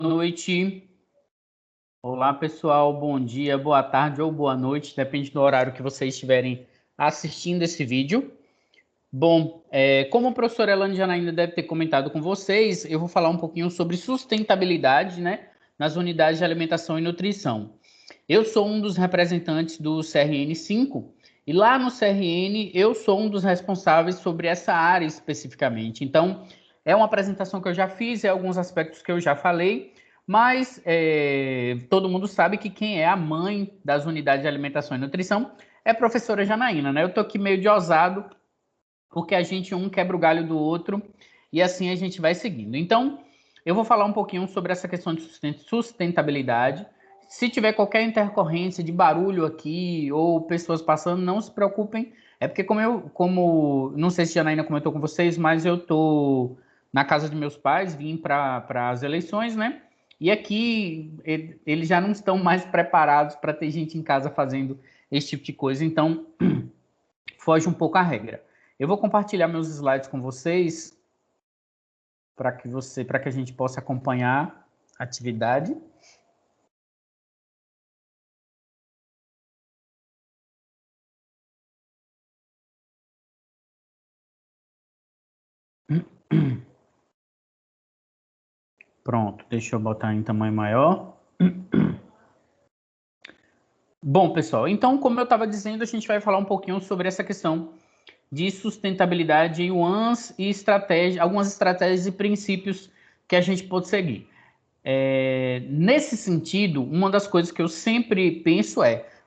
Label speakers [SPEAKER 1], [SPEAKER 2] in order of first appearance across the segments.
[SPEAKER 1] noite. Olá, pessoal. Bom dia, boa tarde ou boa noite, depende do horário que vocês estiverem assistindo esse vídeo. Bom, como a professora Elane Janaína deve ter comentado com vocês, eu vou falar um pouquinho sobre sustentabilidade, né, nas unidades de alimentação e nutrição. Eu sou um dos representantes do CRN5 e lá no CRN eu sou um dos responsáveis sobre essa área especificamente. Então, é uma apresentação que eu já fiz, é alguns aspectos que eu já falei, mas todo mundo sabe que quem é a mãe das unidades de alimentação e nutrição é a professora Janaína, né? Eu tô aqui meio de ousado, porque a gente um quebra o galho do outro e assim a gente vai seguindo. Então, eu vou falar um pouquinho sobre essa questão de sustentabilidade. Se tiver qualquer intercorrência de barulho aqui ou pessoas passando, não se preocupem. É porque como não sei se a Janaína comentou com vocês, mas eu tô na casa de meus pais, vim para as eleições, né? E aqui eles já não estão mais preparados para ter gente em casa fazendo esse tipo de coisa. Então, foge um pouco a regra. Eu vou compartilhar meus slides com vocês para que a gente possa acompanhar a atividade. Pronto, deixa eu botar em tamanho maior. Bom, pessoal, então, como eu estava dizendo, a gente vai falar um pouquinho sobre essa questão de sustentabilidade e algumas estratégias e princípios que a gente pode seguir. Nesse sentido, uma das coisas que eu sempre penso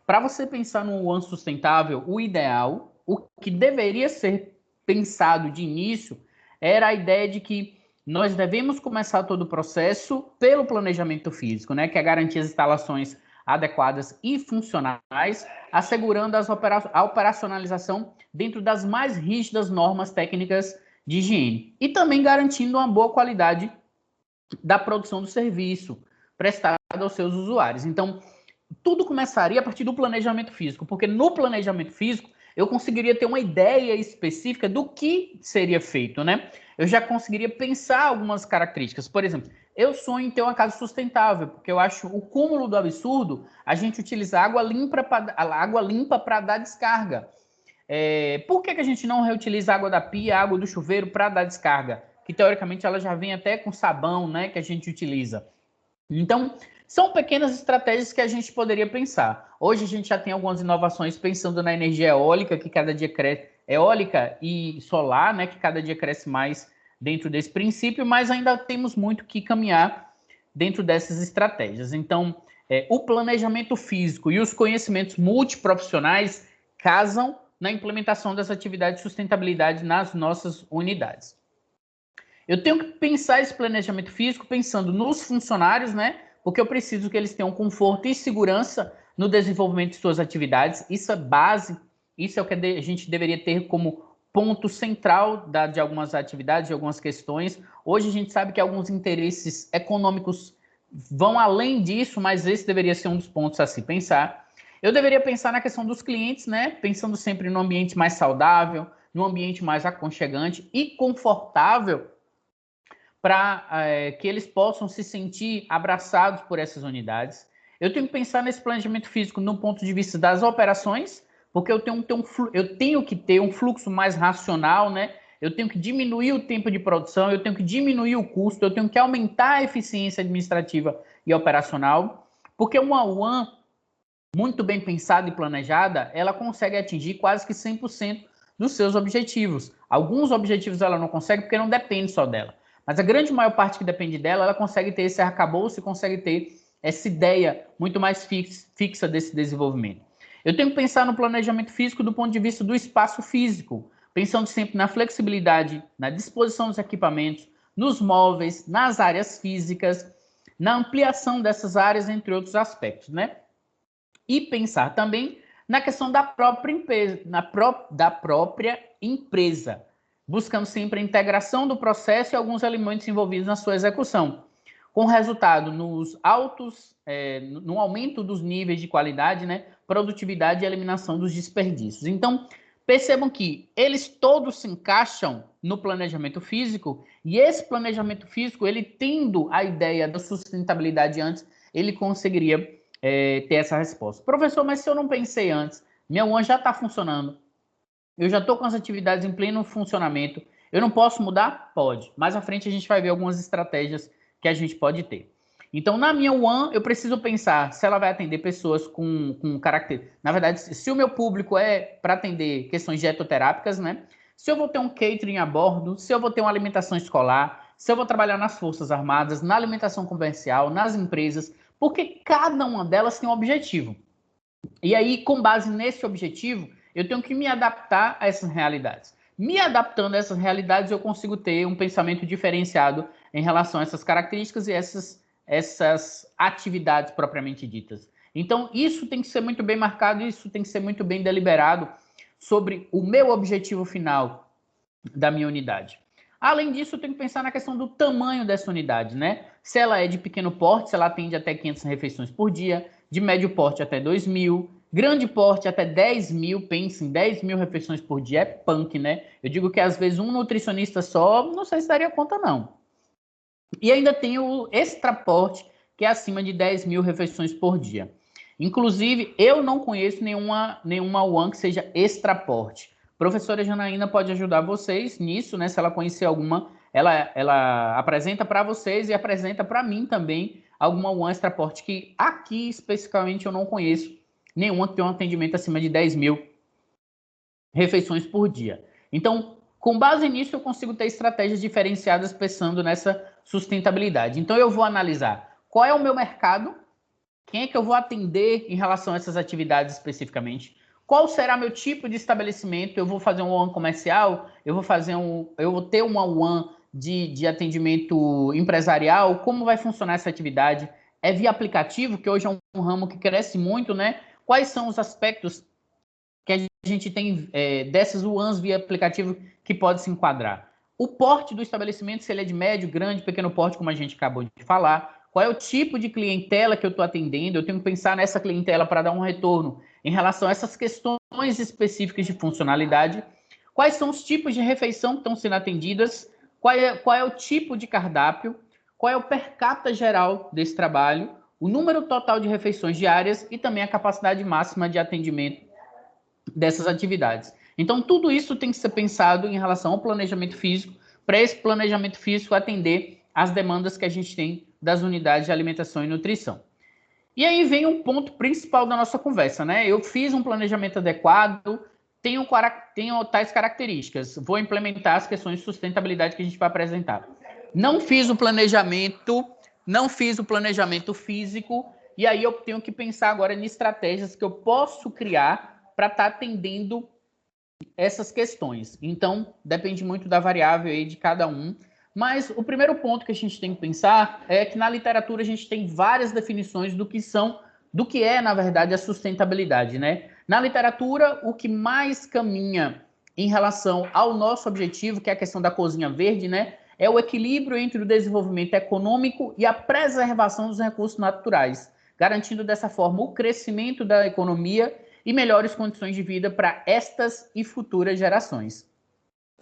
[SPEAKER 1] para você pensar no One sustentável, o ideal, o que deveria ser pensado de início, era a ideia de que nós devemos começar todo o processo pelo planejamento físico, né, que é garantir as instalações adequadas e funcionais, assegurando a operacionalização dentro das mais rígidas normas técnicas de higiene e também garantindo uma boa qualidade da produção do serviço prestado aos seus usuários. Então, tudo começaria a partir do planejamento físico, porque no planejamento físico eu conseguiria ter uma ideia específica do que seria feito, né? Eu já conseguiria pensar algumas características. Por exemplo, eu sonho em ter uma casa sustentável, porque eu acho o cúmulo do absurdo a gente utilizar água limpa para dar descarga. Por que a gente não reutiliza a água da pia, a água do chuveiro para dar descarga? Que teoricamente ela já vem até com sabão, né, que a gente utiliza. Então, são pequenas estratégias que a gente poderia pensar. Hoje a gente já tem algumas inovações pensando na energia eólica, que cada dia cresce, eólica e solar, né, que cada dia cresce mais dentro desse princípio, mas ainda temos muito que caminhar dentro dessas estratégias. Então, o planejamento físico e os conhecimentos multiprofissionais casam na implementação das atividades de sustentabilidade nas nossas unidades. Eu tenho que pensar esse planejamento físico pensando nos funcionários, né? Porque eu preciso que eles tenham conforto e segurança no desenvolvimento de suas atividades. Isso é base, isso é o que a gente deveria ter como ponto central de algumas atividades, de algumas questões. Hoje a gente sabe que alguns interesses econômicos vão além disso, mas esse deveria ser um dos pontos a se pensar. Eu deveria pensar na questão dos clientes, né? Pensando sempre no ambiente mais saudável, no ambiente mais aconchegante e confortável para que eles possam se sentir abraçados por essas unidades. Eu tenho que pensar nesse planejamento físico no ponto de vista das operações, porque eu tenho que ter um fluxo mais racional, né? Eu tenho que diminuir o tempo de produção, eu tenho que diminuir o custo, eu tenho que aumentar a eficiência administrativa e operacional, porque uma One muito bem pensada e planejada, ela consegue atingir quase que 100% dos seus objetivos. Alguns objetivos ela não consegue porque não depende só dela. Mas a grande maior parte que depende dela, ela consegue ter esse arcabouço e consegue ter essa ideia muito mais fixa desse desenvolvimento. Eu tenho que pensar no planejamento físico do ponto de vista do espaço físico, pensando sempre na flexibilidade, na disposição dos equipamentos, nos móveis, nas áreas físicas, na ampliação dessas áreas, entre outros aspectos, né? E pensar também na questão da própria empresa, buscando sempre a integração do processo e alguns elementos envolvidos na sua execução, com resultado no aumento dos níveis de qualidade, né, produtividade e eliminação dos desperdícios. Então, Percebam que eles todos se encaixam no planejamento físico, e esse planejamento físico, ele tendo a ideia da sustentabilidade antes, ele conseguiria ter essa resposta. Professor, mas se eu não pensei antes, minha One já está funcionando, eu já estou com as atividades em pleno funcionamento, eu não posso mudar? Pode. Mais à frente a gente vai ver algumas estratégias que a gente pode ter. Então, na minha One, eu preciso pensar se ela vai atender pessoas com caráter... Na verdade, se o meu público é para atender questões dietoterápicas, né? Se eu vou ter um catering a bordo, se eu vou ter uma alimentação escolar, se eu vou trabalhar nas Forças Armadas, na alimentação comercial, nas empresas, porque cada uma delas tem um objetivo. E aí, com base nesse objetivo, eu tenho que me adaptar a essas realidades. Me adaptando a essas realidades, eu consigo ter um pensamento diferenciado em relação a essas características e essas atividades propriamente ditas. Então, isso tem que ser muito bem marcado, isso tem que ser muito bem deliberado sobre o meu objetivo final da minha unidade. Além disso, eu tenho que pensar na questão do tamanho dessa unidade, né? Se ela é de pequeno porte, se ela atende até 500 refeições por dia, de médio porte até 2.000, grande porte até 10.000, pense em 10.000 refeições por dia, é punk, né? Eu digo que às vezes um nutricionista só, não sei se daria conta não. E ainda tem o extraporte, que é acima de 10.000 refeições por dia. Inclusive, eu não conheço nenhuma One que seja extraporte. A professora Janaína pode ajudar vocês nisso, né? Se ela conhecer alguma, ela apresenta para vocês e apresenta para mim também alguma One extraporte que aqui especificamente eu não conheço nenhuma que tenha um atendimento acima de 10.000 refeições por dia. Então, com base nisso, eu consigo ter estratégias diferenciadas pensando nessa sustentabilidade. Então, eu vou analisar qual é o meu mercado, quem é que eu vou atender em relação a essas atividades especificamente, qual será meu tipo de estabelecimento, eu vou fazer um one comercial, eu vou ter uma one de atendimento empresarial, como vai funcionar essa atividade, é via aplicativo, que hoje é um ramo que cresce muito, né? Quais são os aspectos que a gente tem dessas UANs via aplicativo que pode se enquadrar. O porte do estabelecimento, se ele é de médio, grande, pequeno porte, como a gente acabou de falar. Qual é o tipo de clientela que eu estou atendendo? Eu tenho que pensar nessa clientela para dar um retorno em relação a essas questões específicas de funcionalidade. Quais são os tipos de refeição que estão sendo atendidas? Qual é o tipo de cardápio? Qual é o per capita geral desse trabalho? O número total de refeições diárias e também a capacidade máxima de atendimento dessas atividades. Então, tudo isso tem que ser pensado em relação ao planejamento físico, para esse planejamento físico atender às demandas que a gente tem das unidades de alimentação e nutrição. E aí vem um ponto principal da nossa conversa, né? Eu fiz um planejamento adequado, tenho tais características, vou implementar as questões de sustentabilidade que a gente vai apresentar. Não fiz o planejamento físico, e aí eu tenho que pensar agora em estratégias que eu posso criar para estar atendendo essas questões. Então, depende muito da variável aí de cada um. Mas o primeiro ponto que a gente tem que pensar é que na literatura a gente tem várias definições do que é, na verdade, a sustentabilidade, né? Na literatura, o que mais caminha em relação ao nosso objetivo, que é a questão da cozinha verde, né? É o equilíbrio entre o desenvolvimento econômico e a preservação dos recursos naturais, garantindo dessa forma o crescimento da economia e melhores condições de vida para estas e futuras gerações.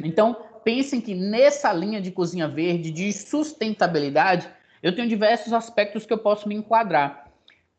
[SPEAKER 1] Então, pensem que nessa linha de cozinha verde, de sustentabilidade, eu tenho diversos aspectos que eu posso me enquadrar.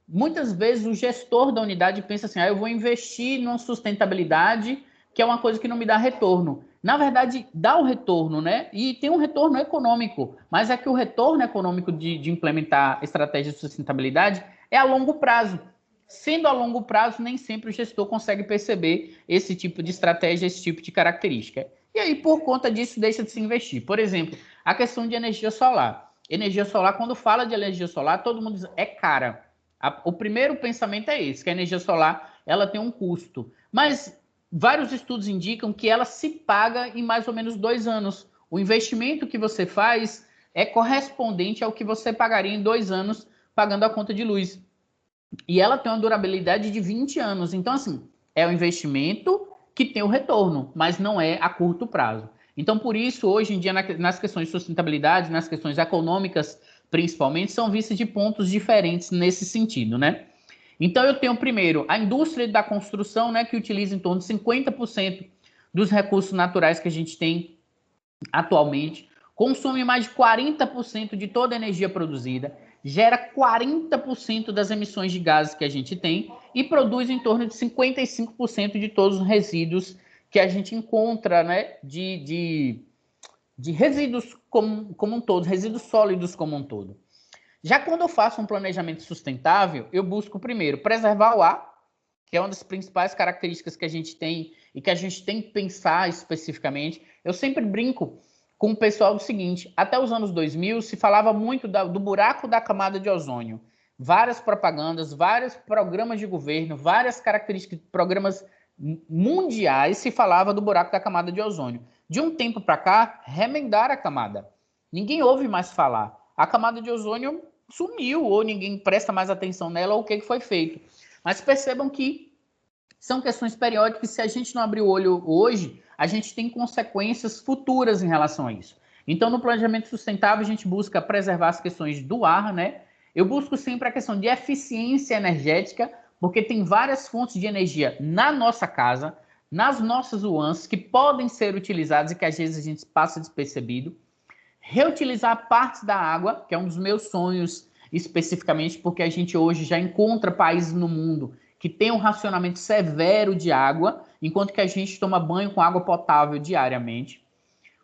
[SPEAKER 1] Muitas vezes o gestor da unidade pensa assim, eu vou investir numa sustentabilidade, que é uma coisa que não me dá retorno. Na verdade, dá um retorno, né? E tem um retorno econômico, mas é que o retorno econômico de implementar estratégias de sustentabilidade é a longo prazo. Sendo a longo prazo, nem sempre o gestor consegue perceber esse tipo de estratégia, esse tipo de característica. E aí, por conta disso, deixa de se investir. Por exemplo, a questão de energia solar. Energia solar, quando fala de energia solar, todo mundo diz, é cara. O primeiro pensamento é esse, que a energia solar ela tem um custo. Mas vários estudos indicam que ela se paga em mais ou menos 2 anos. O investimento que você faz é correspondente ao que você pagaria em 2 anos pagando a conta de luz. E ela tem uma durabilidade de 20 anos. Então, assim, é um investimento que tem o retorno, mas não é a curto prazo. Então, por isso, hoje em dia, nas questões de sustentabilidade, nas questões econômicas, principalmente, são vistas de pontos diferentes nesse sentido, Então, eu tenho, primeiro, a indústria da construção, que utiliza em torno de 50% dos recursos naturais que a gente tem atualmente, consome mais de 40% de toda a energia produzida, gera 40% das emissões de gases que a gente tem e produz em torno de 55% de todos os resíduos que a gente encontra, né, de resíduos como um todo, resíduos sólidos como um todo. Já quando eu faço um planejamento sustentável, eu busco primeiro preservar o ar, que é uma das principais características que a gente tem e que a gente tem que pensar especificamente. Eu sempre brinco com o pessoal do seguinte: até os anos 2000 se falava muito do buraco da camada de ozônio. Várias propagandas, vários programas de governo, várias características, programas mundiais se falava do buraco da camada de ozônio. De um tempo para cá, remendaram a camada. Ninguém ouve mais falar. A camada de ozônio sumiu, ou ninguém presta mais atenção nela, ou o que foi feito. Mas percebam que são questões periódicas e se a gente não abrir o olho hoje, a gente tem consequências futuras em relação a isso. Então, no planejamento sustentável, a gente busca preservar as questões do ar, né? Eu busco sempre a questão de eficiência energética, porque tem várias fontes de energia na nossa casa, nas nossas UANs, que podem ser utilizadas e que às vezes a gente passa despercebido. Reutilizar partes da água, que é um dos meus sonhos especificamente, porque a gente hoje já encontra países no mundo que tem um racionamento severo de água, enquanto que a gente toma banho com água potável diariamente.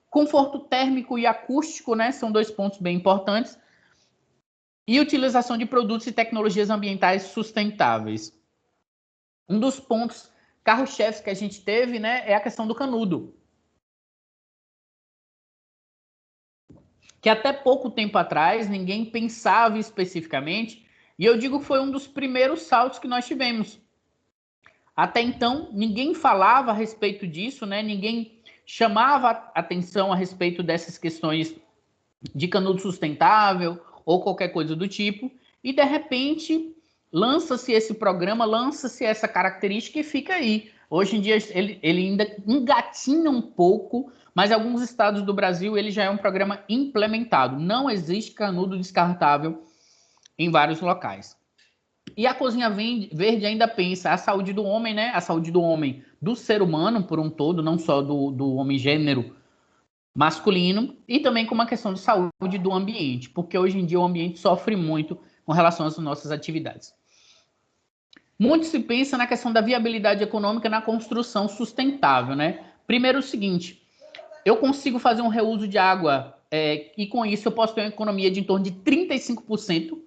[SPEAKER 1] Conforto térmico e acústico, né, são dois pontos bem importantes. E utilização de produtos e tecnologias ambientais sustentáveis. Um dos pontos carro-chefes que a gente teve, né, é a questão do canudo. Que até pouco tempo atrás ninguém pensava especificamente, e eu digo que foi um dos primeiros saltos que nós tivemos. Até então, ninguém falava a respeito disso, né? Ninguém chamava atenção a respeito dessas questões de canudo sustentável ou qualquer coisa do tipo, e de repente lança-se esse programa, lança-se essa característica e fica aí. Hoje em dia ele ainda engatinha um pouco, mas em alguns estados do Brasil ele já é um programa implementado. Não existe canudo descartável em vários locais. E a Cozinha Verde ainda pensa a saúde do homem, né? A saúde do homem, do ser humano por um todo, não só do homem gênero masculino, e também com uma questão de saúde do ambiente, porque hoje em dia o ambiente sofre muito com relação às nossas atividades. Muito se pensa na questão da viabilidade econômica na construção sustentável, né? Primeiro o seguinte, eu consigo fazer um reuso de água e com isso eu posso ter uma economia de em torno de 35%.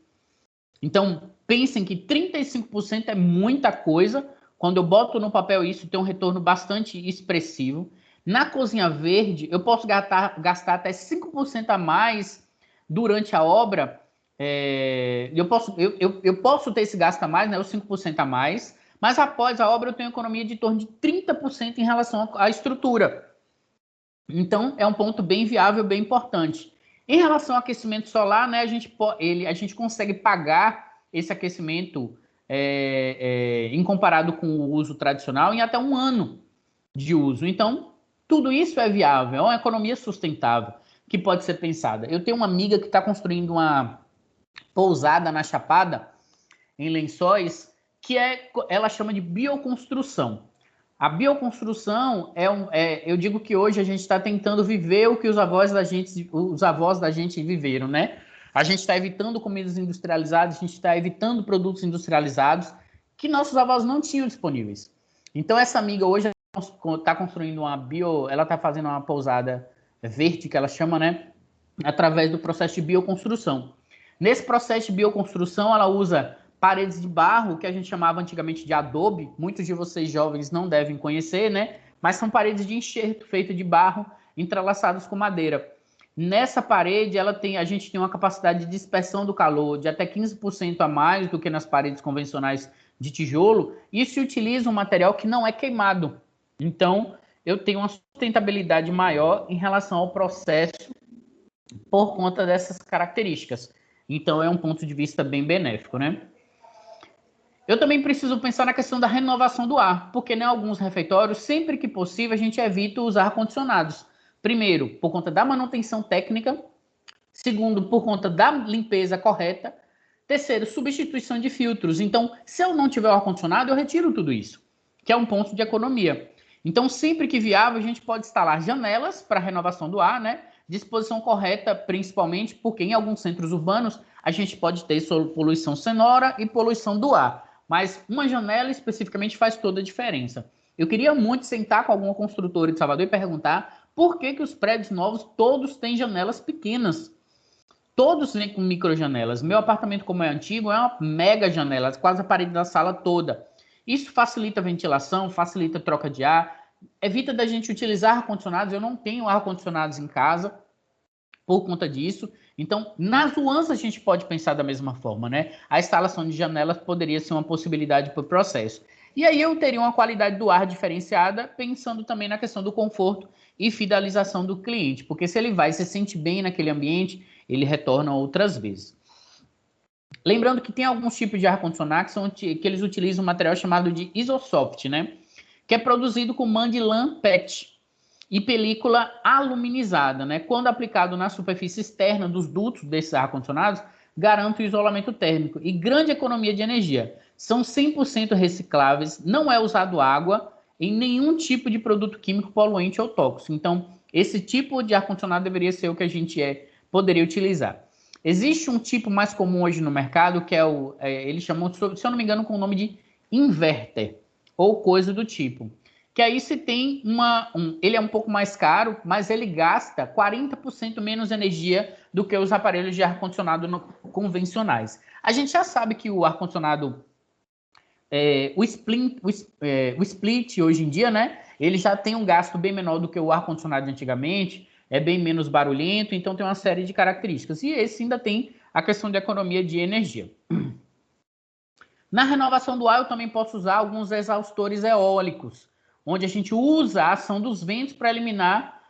[SPEAKER 1] Então, pensem que 35% é muita coisa. Quando eu boto no papel isso, tem um retorno bastante expressivo. Na Cozinha Verde, eu posso gastar até 5% a mais durante a obra. Eu posso ter esse gasto a mais, né, os 5% a mais, mas após a obra eu tenho economia de em torno de 30% em relação à estrutura. Então, é um ponto bem viável, bem importante. Em relação ao aquecimento solar, né, a gente consegue pagar esse aquecimento em comparado com o uso tradicional em até um ano de uso. Então, tudo isso é viável, é uma economia sustentável que pode ser pensada. Eu tenho uma amiga que está construindo uma pousada na Chapada, em Lençóis, que ela chama de bioconstrução. A bioconstrução eu digo que hoje a gente está tentando viver o que os avós da gente viveram, né? A gente está evitando comidas industrializadas, a gente está evitando produtos industrializados que nossos avós não tinham disponíveis. Então essa amiga hoje está construindo ela está fazendo uma pousada verde, que ela chama, né? Através do processo de bioconstrução. Nesse processo de bioconstrução, ela usa paredes de barro, que a gente chamava antigamente de adobe. Muitos de vocês jovens não devem conhecer, né? Mas são paredes de enxerto feitas de barro entrelaçadas com madeira. Nessa parede, a gente tem uma capacidade de dispersão do calor de até 15% a mais do que nas paredes convencionais de tijolo, e se utiliza um material que não é queimado. Então, eu tenho uma sustentabilidade maior em relação ao processo por conta dessas características. Então, é um ponto de vista bem benéfico, né? Eu também preciso pensar na questão da renovação do ar, porque em alguns refeitórios, sempre que possível, a gente evita usar ar-condicionados. Primeiro, por conta da manutenção técnica. Segundo, por conta da limpeza correta. Terceiro, substituição de filtros. Então, se eu não tiver o ar-condicionado, eu retiro tudo isso, que é um ponto de economia. Então, sempre que viável, a gente pode instalar janelas para renovação do ar, né? Disposição correta, principalmente porque em alguns centros urbanos a gente pode ter poluição sonora e poluição do ar. Mas uma janela especificamente faz toda a diferença. Eu queria muito sentar com alguma construtora de Salvador e perguntar por que os prédios novos todos têm janelas pequenas. Todos vêm com microjanelas. Meu apartamento, como é antigo, é uma mega janela, quase a parede da sala toda. Isso facilita a ventilação, facilita a troca de ar, evita da gente utilizar ar-condicionados. Eu não tenho ar-condicionados em casa por conta disso. Então, nas UANs a gente pode pensar da mesma forma, né? A instalação de janelas poderia ser uma possibilidade para o processo. E aí eu teria uma qualidade do ar diferenciada, pensando também na questão do conforto e fidelização do cliente, porque se ele vai se sentir bem naquele ambiente, ele retorna outras vezes. Lembrando que tem alguns tipos de ar-condicionado que eles utilizam um material chamado de Isosoft, né? Que é produzido com Mandilan PET e película aluminizada, né? Quando aplicado na superfície externa dos dutos desses ar-condicionados, garante o isolamento térmico e grande economia de energia. São 100% recicláveis, não é usado água em nenhum tipo de produto químico poluente ou tóxico. Então, esse tipo de ar-condicionado deveria ser o que a gente poderia utilizar. Existe um tipo mais comum hoje no mercado, que é eles chamam, se eu não me engano, com o nome de inverter, ou coisa do tipo. Que aí se tem ele é um pouco mais caro, mas ele gasta 40% menos energia do que os aparelhos de ar-condicionado convencionais. A gente já sabe que o ar-condicionado, o split hoje em dia, né? Ele já tem um gasto bem menor do que o ar-condicionado de antigamente, é bem menos barulhento, então tem uma série de características. E esse ainda tem a questão de economia de energia. Na renovação do ar, eu também posso usar alguns exaustores eólicos, onde a gente usa a ação dos ventos para eliminar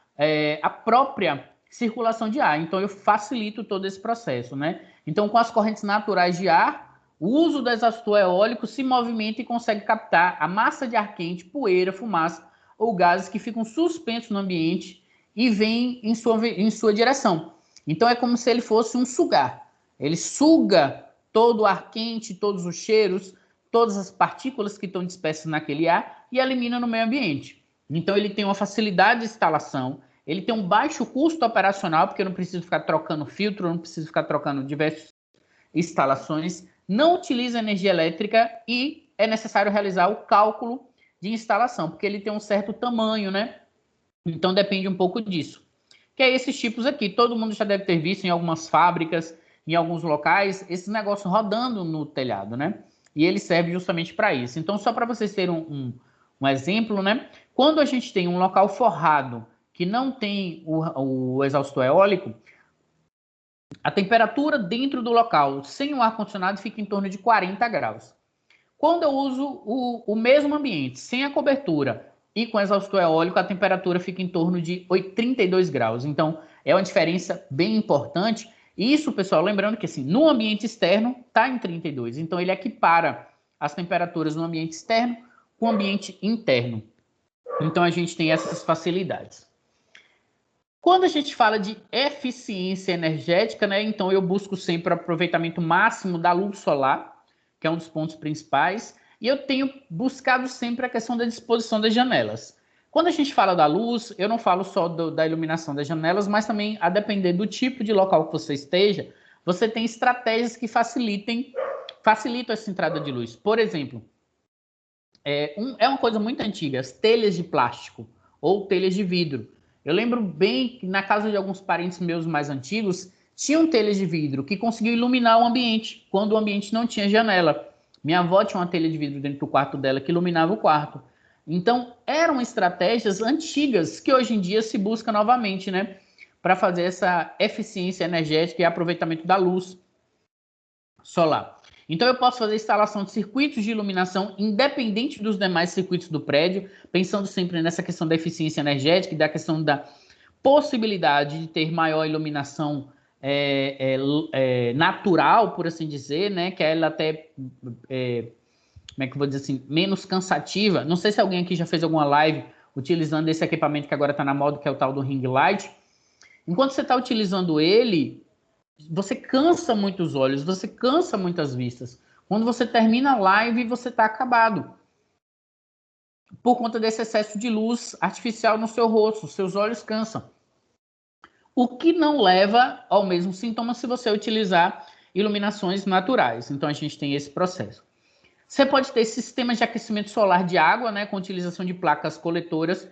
[SPEAKER 1] a própria circulação de ar. Então, eu facilito todo esse processo, né? Então, com as correntes naturais de ar, o uso do exaustor eólico se movimenta e consegue captar a massa de ar quente, poeira, fumaça ou gases que ficam suspensos no ambiente e vêm em sua direção. Então, é como se ele fosse um sugar. Ele suga todo o ar quente, todos os cheiros, todas as partículas que estão dispersas naquele ar e elimina no meio ambiente. Então, ele tem uma facilidade de instalação, ele tem um baixo custo operacional, porque eu não preciso ficar trocando filtro, eu não preciso ficar trocando diversas instalações, não utiliza energia elétrica e é necessário realizar o cálculo de instalação, porque ele tem um certo tamanho, né? Então, depende um pouco disso. Que é esses tipos aqui. Todo mundo já deve ter visto em algumas fábricas, em alguns locais, esse negócio rodando no telhado, né? E ele serve justamente para isso. Então, só para vocês terem um exemplo, né? Quando a gente tem um local forrado que não tem o exaustor eólico, a temperatura dentro do local, sem o ar-condicionado, fica em torno de 40 graus. Quando eu uso o mesmo ambiente, sem a cobertura e com exaustor eólico, a temperatura fica em torno de 32 graus. Então, é uma diferença bem importante. Isso, pessoal, lembrando que assim, no ambiente externo está em 32. Então, ele equipara as temperaturas no ambiente externo com o ambiente interno. Então, a gente tem essas facilidades. Quando a gente fala de eficiência energética, né? Então, eu busco sempre o aproveitamento máximo da luz solar, que é um dos pontos principais, e eu tenho buscado sempre a questão da disposição das janelas. Quando a gente fala da luz, eu não falo só da iluminação das janelas, mas também, a depender do tipo de local que você esteja, você tem estratégias que facilitam essa entrada de luz. Por exemplo, é uma coisa muito antiga, as telhas de plástico ou telhas de vidro. Eu lembro bem que na casa de alguns parentes meus mais antigos, tinham telhas de vidro que conseguiam iluminar o ambiente, quando o ambiente não tinha janela. Minha avó tinha uma telha de vidro dentro do quarto dela que iluminava o quarto. Então, eram estratégias antigas que hoje em dia se busca novamente, né? Para fazer essa eficiência energética e aproveitamento da luz solar. Então, eu posso fazer instalação de circuitos de iluminação independente dos demais circuitos do prédio, pensando sempre nessa questão da eficiência energética e da questão da possibilidade de ter maior iluminação natural, por assim dizer, né? Que ela até, como é que eu vou dizer assim, menos cansativa. Não sei se alguém aqui já fez alguma live utilizando esse equipamento que agora está na moda, que é o tal do ring light. Enquanto você está utilizando ele, você cansa muito os olhos, você cansa muitas vistas. Quando você termina a live, você está acabado. por conta desse excesso de luz artificial no seu rosto, seus olhos cansam. O que não leva ao mesmo sintoma se você utilizar iluminações naturais. Então, a gente tem esse processo. Você pode ter sistemas de aquecimento solar de água, né, com utilização de placas coletoras,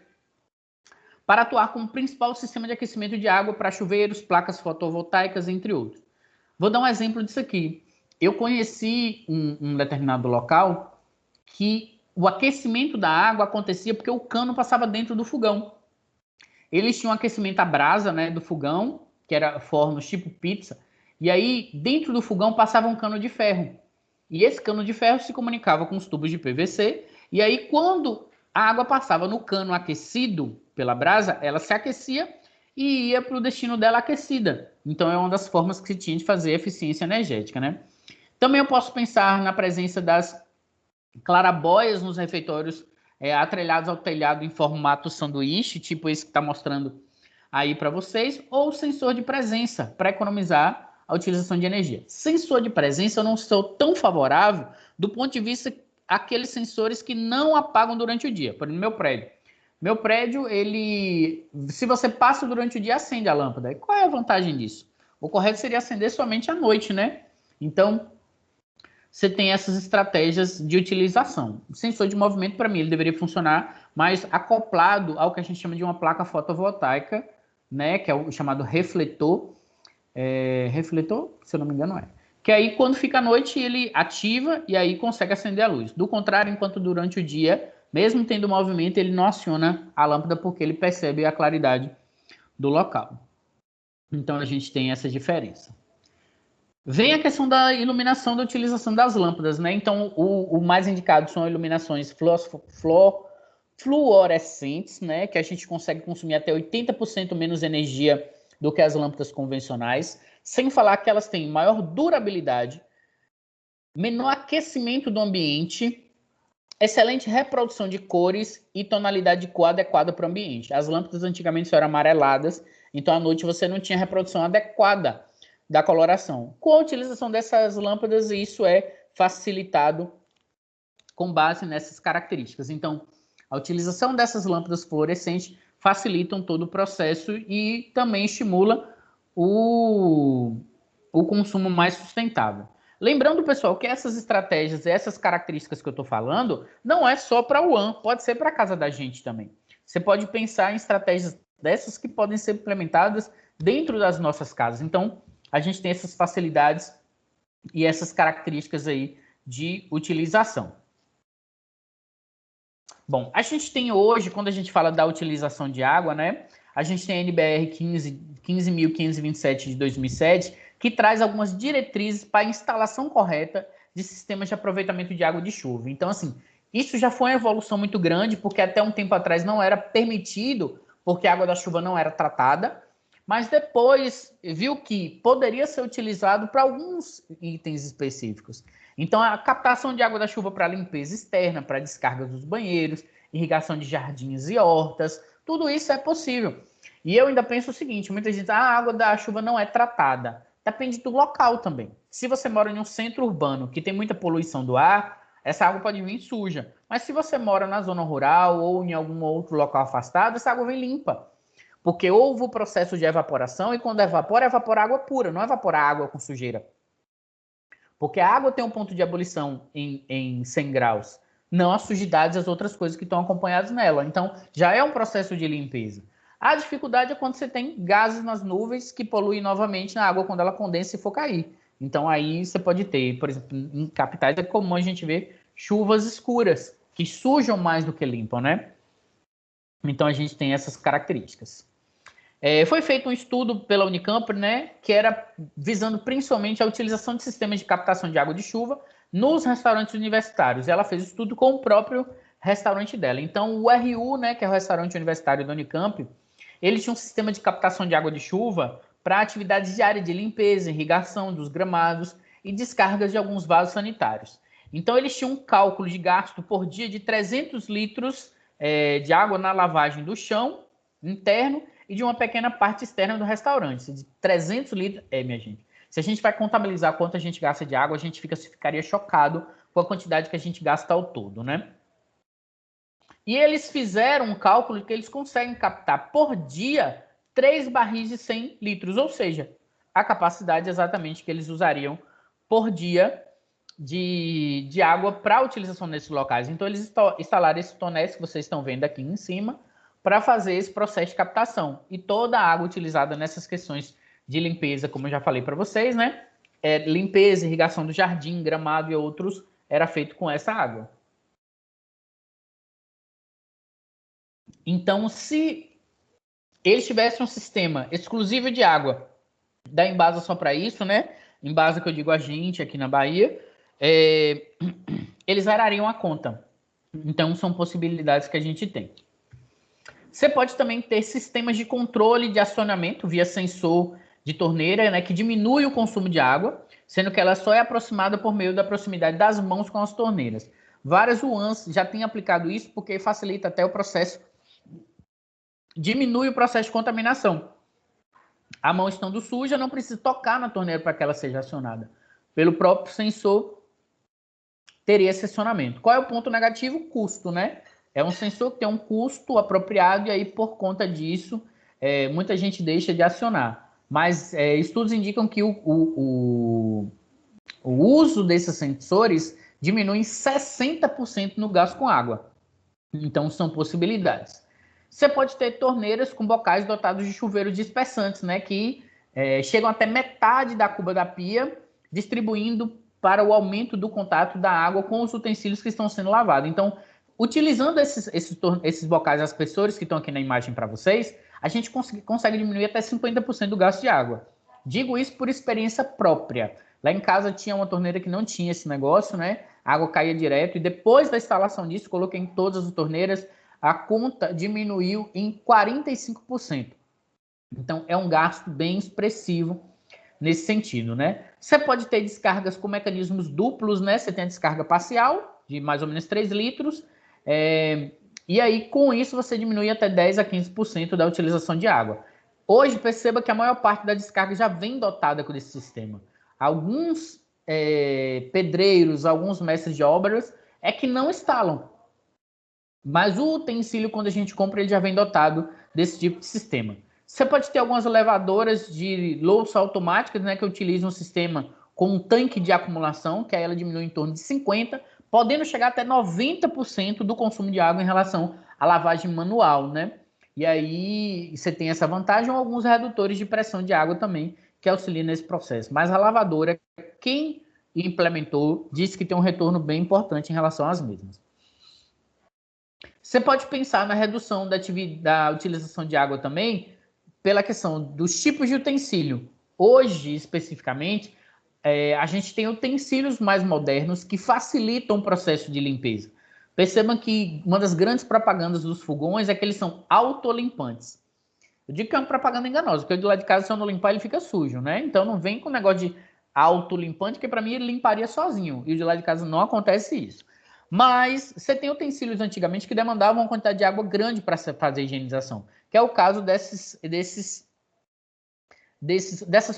[SPEAKER 1] para atuar como principal sistema de aquecimento de água para chuveiros, placas fotovoltaicas, entre outros. Vou dar um exemplo disso aqui. Eu conheci um determinado local que o aquecimento da água acontecia porque o cano passava dentro do fogão. Eles tinham aquecimento à brasa, né, do fogão, que era fornos tipo pizza, e aí dentro do fogão passava um cano de ferro. E esse cano de ferro se comunicava com os tubos de PVC, e aí quando a água passava no cano aquecido pela brasa, ela se aquecia e ia para o destino dela aquecida. Então é uma das formas que se tinha de fazer eficiência energética, né? Também eu posso pensar na presença das clarabóias nos refeitórios atrelhados ao telhado em formato sanduíche, tipo esse que está mostrando aí para vocês, ou sensor de presença, para economizar a utilização de energia. Sensor de presença eu não sou tão favorável do ponto de vista aqueles sensores que não apagam durante o dia. Por exemplo, meu prédio. Meu prédio, ele, se você passa durante o dia, acende a lâmpada. E qual é a vantagem disso? O correto seria acender somente à noite, né? Então, você tem essas estratégias de utilização. O sensor de movimento, para mim, ele deveria funcionar mais acoplado ao que a gente chama de uma placa fotovoltaica, né, que é o chamado refletor. Refletor, se eu não me engano, é. Que aí, quando fica à noite, ele ativa e aí consegue acender a luz. Do contrário, enquanto durante o dia, mesmo tendo movimento, ele não aciona a lâmpada porque ele percebe a claridade do local. Então, a gente tem essa diferença. Vem a questão da iluminação, da utilização das lâmpadas, né? Então, o mais indicado são iluminações fluorescentes, né? Que a gente consegue consumir até 80% menos energia do que as lâmpadas convencionais, sem falar que elas têm maior durabilidade, menor aquecimento do ambiente, excelente reprodução de cores e tonalidade de cor adequada para o ambiente. As lâmpadas antigamente eram amareladas, então à noite você não tinha reprodução adequada da coloração. Com a utilização dessas lâmpadas, isso é facilitado com base nessas características. Então, a utilização dessas lâmpadas fluorescentes facilitam todo o processo e também estimula o consumo mais sustentável. Lembrando, pessoal, que essas estratégias, essas características que eu estou falando, não é só para o WAN, pode ser para a casa da gente também. Você pode pensar em estratégias dessas que podem ser implementadas dentro das nossas casas. Então, a gente tem essas facilidades e essas características aí de utilização. Bom, a gente tem hoje, quando a gente fala da utilização de água, né? A gente tem a NBR 15.527 de 2007, que traz algumas diretrizes para a instalação correta de sistemas de aproveitamento de água de chuva. Então, assim, isso já foi uma evolução muito grande, porque até um tempo atrás não era permitido, porque a água da chuva não era tratada, mas depois viu que poderia ser utilizado para alguns itens específicos. Então, a captação de água da chuva para limpeza externa, para descarga dos banheiros, irrigação de jardins e hortas, tudo isso é possível. E eu ainda penso o seguinte, muita gente diz, a água da chuva não é tratada. Depende do local também. Se você mora em um centro urbano que tem muita poluição do ar, essa água pode vir suja. Mas se você mora na zona rural ou em algum outro local afastado, essa água vem limpa. Porque houve o processo de evaporação e quando evapora água pura, não evapora água com sujeira. Porque a água tem um ponto de ebulição em 100 graus, não as sujidades e as outras coisas que estão acompanhadas nela. Então, já é um processo de limpeza. A dificuldade é quando você tem gases nas nuvens que poluem novamente na água quando ela condensa e for cair. Então, aí você pode ter, por exemplo, em capitais é comum a gente ver chuvas escuras, que sujam mais do que limpam, né? Então, a gente tem essas características. Foi feito um estudo pela Unicamp, né, que era visando principalmente a utilização de sistemas de captação de água de chuva nos restaurantes universitários. Ela fez o estudo com o próprio restaurante dela. Então, o RU, né, que é o restaurante universitário da Unicamp, ele tinha um sistema de captação de água de chuva para atividades diárias de limpeza, irrigação dos gramados e descargas de alguns vasos sanitários. Então, eles tinham um cálculo de gasto por dia de 300 litros de água na lavagem do chão interno e de uma pequena parte externa do restaurante, de 300 litros. Minha gente, se a gente vai contabilizar quanto a gente gasta de água, a gente ficaria chocado com a quantidade que a gente gasta ao todo, né? E eles fizeram um cálculo que eles conseguem captar por dia 3 barris de 100 litros, ou seja, a capacidade exatamente que eles usariam por dia de água para utilização nesses locais. Então, eles instalaram esses tonéis que vocês estão vendo aqui em cima para fazer esse processo de captação. E toda a água utilizada nessas questões de limpeza, como eu já falei para vocês, né? Limpeza, irrigação do jardim, gramado e outros, era feito com essa água. Então, se eles tivessem um sistema exclusivo de água da Embasa só para isso, né? Embasa que eu digo a gente aqui na Bahia, eles zarariam a conta. Então, são possibilidades que a gente tem. Você pode também ter sistemas de controle de acionamento via sensor de torneira, né, que diminui o consumo de água, sendo que ela só é aproximada por meio da proximidade das mãos com as torneiras. Várias UANs já têm aplicado isso porque facilita até o processo, diminui o processo de contaminação. A mão estando suja, não precisa tocar na torneira para que ela seja acionada. Pelo próprio sensor, teria esse acionamento. Qual é o ponto negativo? Custo, né? É um sensor que tem um custo apropriado e aí, por conta disso, muita gente deixa de acionar. Mas estudos indicam que o uso desses sensores diminui em 60% no gasto com água. Então, são possibilidades. Você pode ter torneiras com bocais dotados de chuveiros dispersantes, né? Que chegam até metade da cuba da pia, distribuindo para o aumento do contato da água com os utensílios que estão sendo lavados. Então, utilizando esses bocais aspersores que estão aqui na imagem para vocês, a gente consegue diminuir até 50% do gasto de água. Digo isso por experiência própria. Lá em casa tinha uma torneira que não tinha esse negócio, né? A água caía direto e depois da instalação disso, coloquei em todas as torneiras, a conta diminuiu em 45%. Então, é um gasto bem expressivo nesse sentido, né? Você pode ter descargas com mecanismos duplos, né? Você tem a descarga parcial, de mais ou menos 3 litros, e aí, com isso, você diminui até 10 a 15% da utilização de água. Hoje, perceba que a maior parte da descarga já vem dotada com esse sistema. Alguns pedreiros, alguns mestres de obras, que não instalam. Mas o utensílio, quando a gente compra, ele já vem dotado desse tipo de sistema. Você pode ter algumas levadoras de louça automáticas, né, que utilizam um sistema com um tanque de acumulação, que aí ela diminui em torno de 50%, podendo chegar até 90% do consumo de água em relação à lavagem manual, né? E aí você tem essa vantagem, ou alguns redutores de pressão de água também, que auxiliam nesse processo. Mas a lavadora, quem implementou, disse que tem um retorno bem importante em relação às mesmas. Você pode pensar na redução da utilização de água também pela questão dos tipos de utensílio. Hoje, especificamente, a gente tem utensílios mais modernos que facilitam o processo de limpeza. Percebam que uma das grandes propagandas dos fogões é que eles são autolimpantes. Eu digo que é uma propaganda enganosa, porque do lado de casa, se eu não limpar, ele fica sujo, né? Então, não vem com o negócio de autolimpante, que para mim ele limparia sozinho. E o de lá de casa não acontece isso. Mas você tem utensílios antigamente que demandavam uma quantidade de água grande para fazer a higienização, que é o caso dessas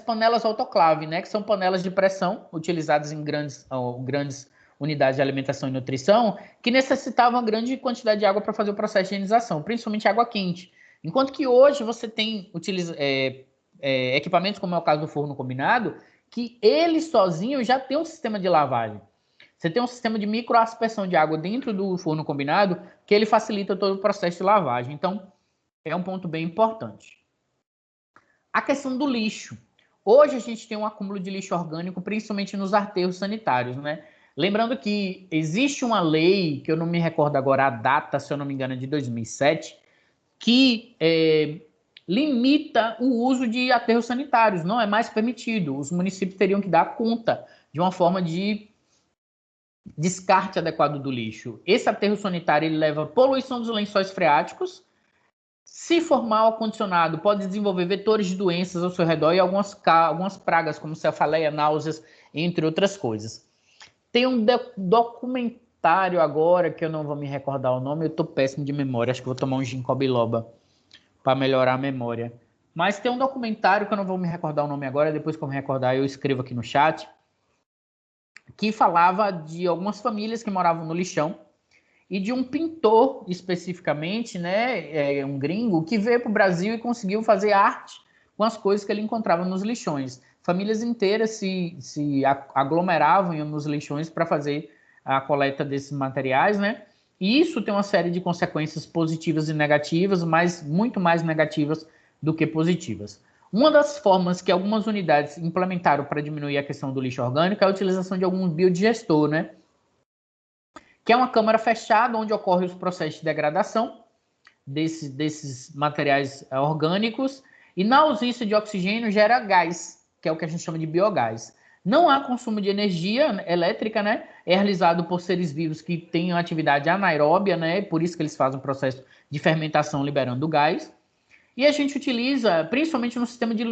[SPEAKER 1] panelas autoclave, né? Que são panelas de pressão utilizadas em grandes unidades de alimentação e nutrição, que necessitavam uma grande quantidade de água para fazer o processo de higienização, principalmente água quente. Enquanto que hoje você tem equipamentos, como é o caso do forno combinado, que ele sozinho já tem um sistema de lavagem. Você tem um sistema de microaspersão de água dentro do forno combinado que ele facilita todo o processo de lavagem. Então, é um ponto bem importante. A questão do lixo. Hoje a gente tem um acúmulo de lixo orgânico, principalmente nos aterros sanitários, né? Lembrando que existe uma lei, que eu não me recordo agora a data, se eu não me engano, é de 2007, que limita o uso de aterros sanitários. Não é mais permitido. Os municípios teriam que dar conta de uma forma de descarte adequado do lixo. Esse aterro sanitário ele leva poluição dos lençóis freáticos. Se for mal acondicionado, pode desenvolver vetores de doenças ao seu redor e algumas pragas, como cefaleia, náuseas, entre outras coisas. Tem um documentário agora, que eu não vou me recordar o nome, eu estou péssimo de memória, acho que vou tomar um ginkgo biloba para melhorar a memória. Mas tem um documentário que eu não vou me recordar o nome agora, depois que eu me recordar eu escrevo aqui no chat, que falava de algumas famílias que moravam no lixão e de um pintor, especificamente, né, um gringo, que veio para o Brasil e conseguiu fazer arte com as coisas que ele encontrava nos lixões. Famílias inteiras se aglomeravam nos lixões para fazer a coleta desses materiais, né? E isso tem uma série de consequências positivas e negativas, mas muito mais negativas do que positivas. Uma das formas que algumas unidades implementaram para diminuir a questão do lixo orgânico é a utilização de algum biodigestor, né? Que é uma câmara fechada onde ocorrem os processos de degradação desses materiais orgânicos e na ausência de oxigênio gera gás, que é o que a gente chama de biogás. Não há consumo de energia elétrica, né? É realizado por seres vivos que têm uma atividade anaeróbia, né? Por isso que eles fazem o processo de fermentação liberando gás. E a gente utiliza principalmente no sistema de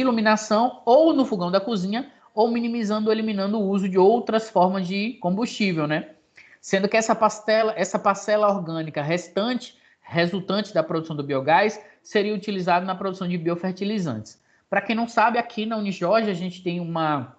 [SPEAKER 1] iluminação ou no fogão da cozinha, ou minimizando ou eliminando o uso de outras formas de combustível, né? Sendo que essa parcela orgânica resultante da produção do biogás seria utilizada na produção de biofertilizantes. Para quem não sabe, aqui na Unijorge a gente tem uma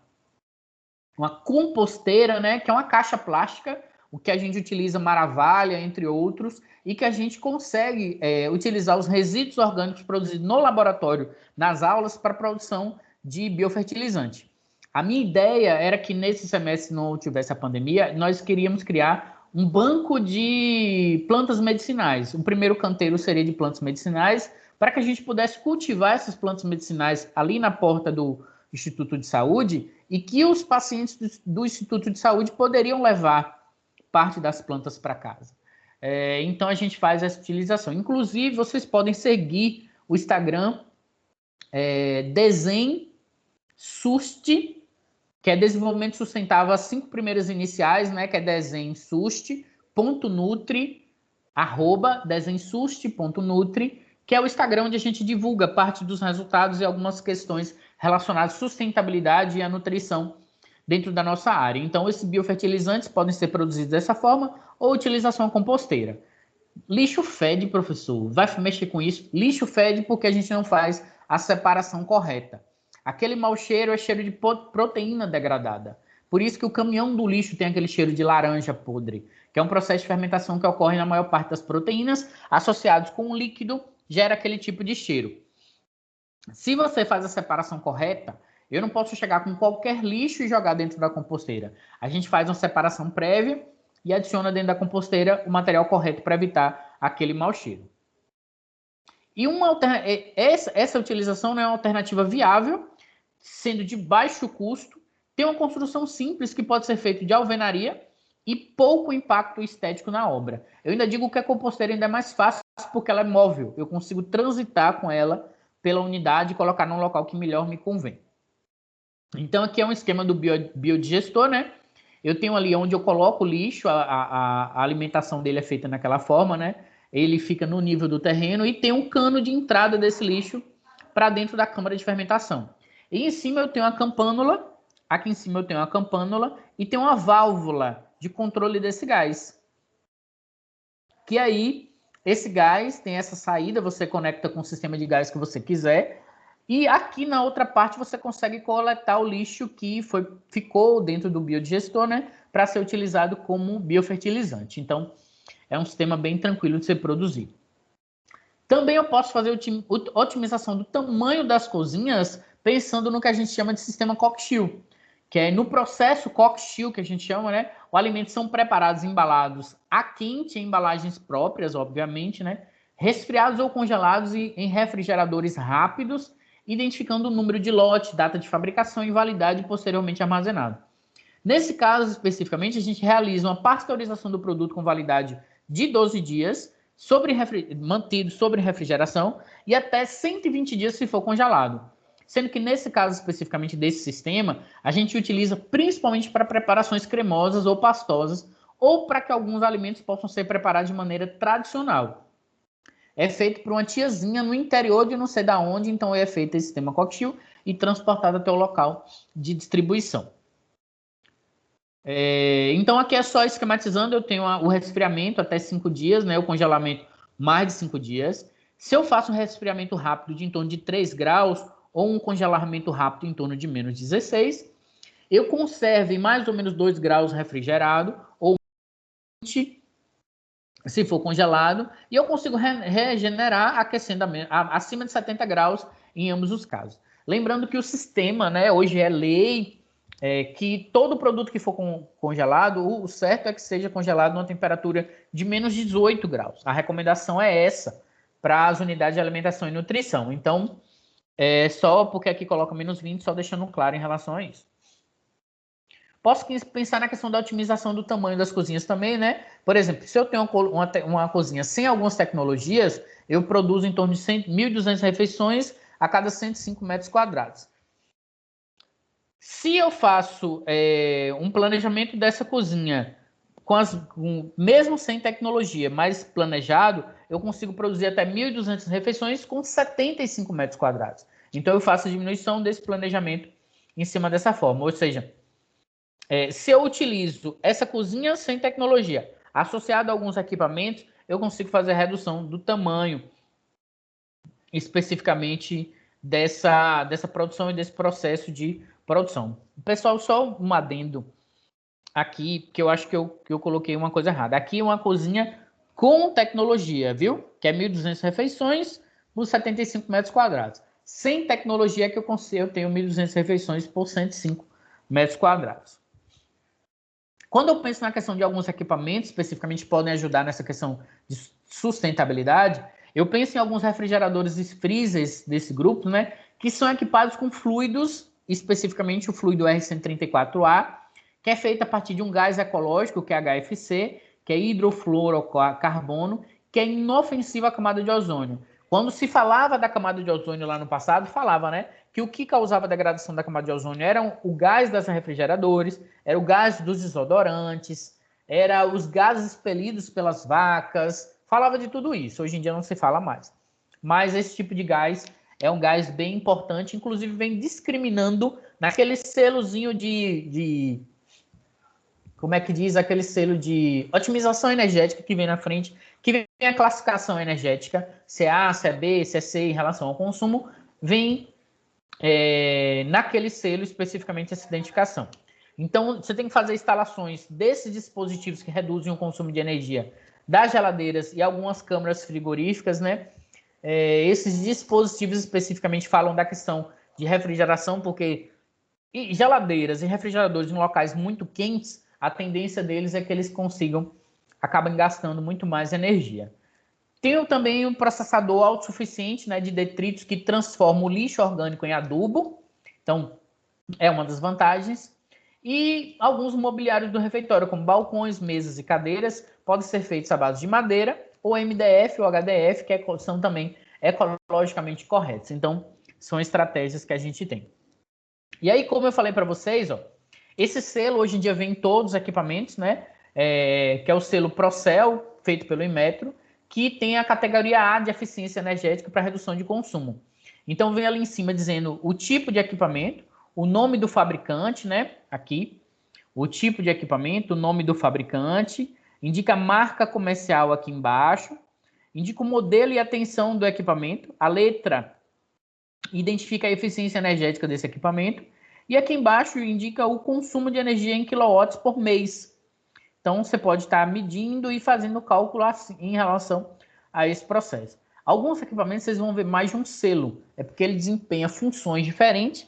[SPEAKER 1] composteira, né, que é uma caixa plástica, o que a gente utiliza Maravalha, entre outros, e que a gente consegue utilizar os resíduos orgânicos produzidos no laboratório, nas aulas, para a produção de biofertilizante. A minha ideia era que nesse semestre não tivesse a pandemia, nós queríamos criar um banco de plantas medicinais. O primeiro canteiro seria de plantas medicinais, para que a gente pudesse cultivar essas plantas medicinais ali na porta do Instituto de Saúde e que os pacientes do Instituto de Saúde poderiam levar parte das plantas para casa. Então a gente faz essa utilização. Inclusive, vocês podem seguir o Instagram DesenSust, que é Desenvolvimento Sustentável, as 5 primeiras iniciais, né, que é DesenSust.nutri, @DesenSust.nutri, que é o Instagram onde a gente divulga parte dos resultados e algumas questões relacionadas à sustentabilidade e à nutrição dentro da nossa área. Então, esses biofertilizantes podem ser produzidos dessa forma ou utilização composteira. Lixo fede, professor. Vai mexer com isso? Lixo fede porque a gente não faz a separação correta. Aquele mau cheiro é cheiro de proteína degradada. Por isso que o caminhão do lixo tem aquele cheiro de laranja podre, que é um processo de fermentação que ocorre na maior parte das proteínas, associados com o líquido, gera aquele tipo de cheiro. Se você faz a separação correta, eu não posso chegar com qualquer lixo e jogar dentro da composteira. A gente faz uma separação prévia e adiciona dentro da composteira o material correto para evitar aquele mau cheiro. E essa utilização é uma alternativa viável, sendo de baixo custo, tem uma construção simples que pode ser feita de alvenaria e pouco impacto estético na obra. Eu ainda digo que a composteira ainda é mais fácil porque ela é móvel, eu consigo transitar com ela pela unidade e colocar num local que melhor me convém. Então aqui é um esquema do biodigestor, né? Eu tenho ali onde eu coloco o lixo, a alimentação dele é feita naquela forma, né? Ele fica no nível do terreno e tem um cano de entrada desse lixo para dentro da câmara de fermentação. E em cima eu tenho uma campânula, aqui em cima eu tenho uma campânula e tem uma válvula de controle desse gás. Que aí, esse gás tem essa saída, você conecta com o sistema de gás que você quiser. E aqui na outra parte você consegue coletar o lixo que ficou dentro do biodigestor, né? Para ser utilizado como biofertilizante. Então, é um sistema bem tranquilo de ser produzido. Também eu posso fazer otimização do tamanho das cozinhas pensando no que a gente chama de sistema cocktail, que é no processo cocktail que a gente chama, né? Os alimentos são preparados e embalados a quente, em embalagens próprias, obviamente, né? Resfriados ou congelados em refrigeradores rápidos, identificando o número de lote, data de fabricação e validade e posteriormente armazenado. Nesse caso, especificamente, a gente realiza uma pasteurização do produto com validade de 12 dias, mantido sobre refrigeração, e até 120 dias se for congelado. Sendo que nesse caso especificamente desse sistema, a gente utiliza principalmente para preparações cremosas ou pastosas, ou para que alguns alimentos possam ser preparados de maneira tradicional. É feito por uma tiazinha no interior de não sei da onde, então é feito esse sistema cocktail e transportado até o local de distribuição. Então aqui é só esquematizando, eu tenho o resfriamento até 5 dias, né, o congelamento mais de 5 dias. Se eu faço um resfriamento rápido de em torno de 3 graus ou um congelamento rápido em torno de menos 16, eu conservo em mais ou menos 2 graus refrigerado ou 20 se for congelado, e eu consigo regenerar aquecendo acima de 70 graus em ambos os casos. Lembrando que o sistema, né, hoje é lei, que todo produto que for congelado, o certo é que seja congelado numa temperatura de menos 18 graus. A recomendação é essa para as unidades de alimentação e nutrição. Então, só porque aqui coloca menos 20, só deixando claro em relação a isso. Posso pensar na questão da otimização do tamanho das cozinhas também, né? Por exemplo, se eu tenho uma cozinha sem algumas tecnologias, eu produzo em torno de 1.200 refeições a cada 105 metros quadrados. Se eu faço um planejamento dessa cozinha, mesmo sem tecnologia, mas planejado, eu consigo produzir até 1.200 refeições com 75 metros quadrados. Então, eu faço a diminuição desse planejamento em cima dessa forma. Ou seja, se eu utilizo essa cozinha sem tecnologia, associada a alguns equipamentos, eu consigo fazer a redução do tamanho, especificamente dessa produção e desse processo de produção. Pessoal, só um adendo aqui, que eu acho que eu coloquei uma coisa errada. Aqui é uma cozinha com tecnologia, viu? Que é 1.200 refeições por 75 metros quadrados. Sem tecnologia que eu tenho 1.200 refeições por 105 metros quadrados. Quando eu penso na questão de alguns equipamentos, especificamente podem ajudar nessa questão de sustentabilidade, eu penso em alguns refrigeradores e freezers desse grupo, né, que são equipados com fluidos, especificamente o fluido R134A, que é feito a partir de um gás ecológico, que é HFC, que é hidrofluorocarbono, que é inofensivo à camada de ozônio. Quando se falava da camada de ozônio lá no passado, falava, né, que o que causava a degradação da camada de ozônio era o gás dos refrigeradores, era o gás dos desodorantes, era os gases expelidos pelas vacas, falava de tudo isso. Hoje em dia não se fala mais. Mas esse tipo de gás é um gás bem importante, inclusive vem discriminando naquele selozinho como é que diz, aquele selo de otimização energética que vem na frente, que vem a classificação energética, se é A, se é B, se é C em relação ao consumo, vem naquele selo especificamente essa identificação. Então, você tem que fazer instalações desses dispositivos que reduzem o consumo de energia das geladeiras e algumas câmaras frigoríficas, né? Esses dispositivos especificamente falam da questão de refrigeração, porque geladeiras e refrigeradores em locais muito quentes, a tendência deles é que eles acabem gastando muito mais energia. Tem também um processador autossuficiente, né, de detritos que transforma o lixo orgânico em adubo. Então, é uma das vantagens. E alguns mobiliários do refeitório, como balcões, mesas e cadeiras, podem ser feitos à base de madeira, ou MDF ou HDF, que são também ecologicamente corretos. Então, são estratégias que a gente tem. E aí, como eu falei para vocês, esse selo hoje em dia vem em todos os equipamentos, né? Que é o selo Procel, feito pelo Inmetro, que tem a categoria A de eficiência energética para redução de consumo. Então, vem ali em cima dizendo o tipo de equipamento, o nome do fabricante, né? Aqui, o tipo de equipamento, o nome do fabricante, indica a marca comercial aqui embaixo, indica o modelo e a tensão do equipamento, a letra identifica a eficiência energética desse equipamento, e aqui embaixo indica o consumo de energia em quilowatts por mês. Então, você pode estar medindo e fazendo cálculo assim, em relação a esse processo. Alguns equipamentos vocês vão ver mais de um selo, é porque ele desempenha funções diferentes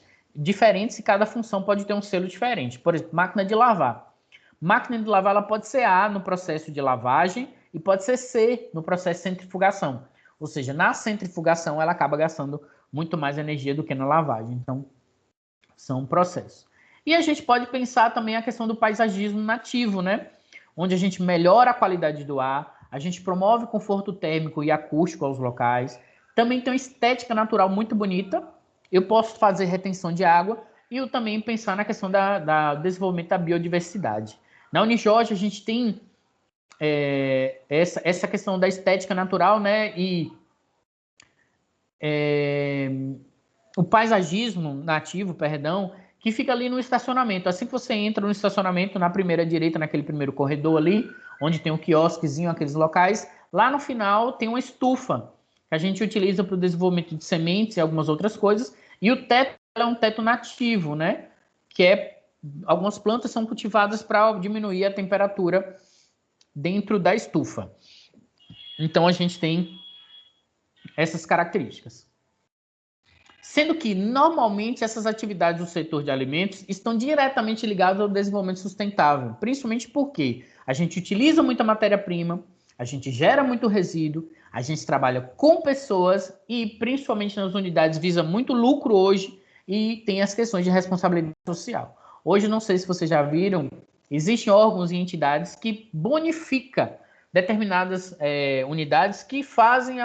[SPEAKER 1] e cada função pode ter um selo diferente. Por exemplo, máquina de lavar. Máquina de lavar ela pode ser A no processo de lavagem e pode ser C no processo de centrifugação. Ou seja, na centrifugação ela acaba gastando muito mais energia do que na lavagem. Então, são processos. E a gente pode pensar também a questão do paisagismo nativo, né? Onde a gente melhora a qualidade do ar, a gente promove conforto térmico e acústico aos locais. Também tem uma estética natural muito bonita. Eu posso fazer retenção de água e eu também pensar na questão do desenvolvimento da biodiversidade. Na Unijorge, a gente tem essa questão da estética natural, né? E o paisagismo nativo, perdão, que fica ali no estacionamento. Assim que você entra no estacionamento, na primeira direita, naquele primeiro corredor ali, onde tem um quiosquezinho, aqueles locais, lá no final tem uma estufa, que a gente utiliza para o desenvolvimento de sementes e algumas outras coisas, e o teto é um teto nativo, né? Algumas plantas são cultivadas para diminuir a temperatura dentro da estufa. Então, a gente tem essas características. Sendo que, normalmente, essas atividades do setor de alimentos estão diretamente ligadas ao desenvolvimento sustentável, principalmente porque a gente utiliza muita matéria-prima, a gente gera muito resíduo, a gente trabalha com pessoas e, principalmente nas unidades, visa muito lucro hoje e tem as questões de responsabilidade social. Hoje, não sei se vocês já viram, existem órgãos e entidades que bonificam determinadas unidades que fazem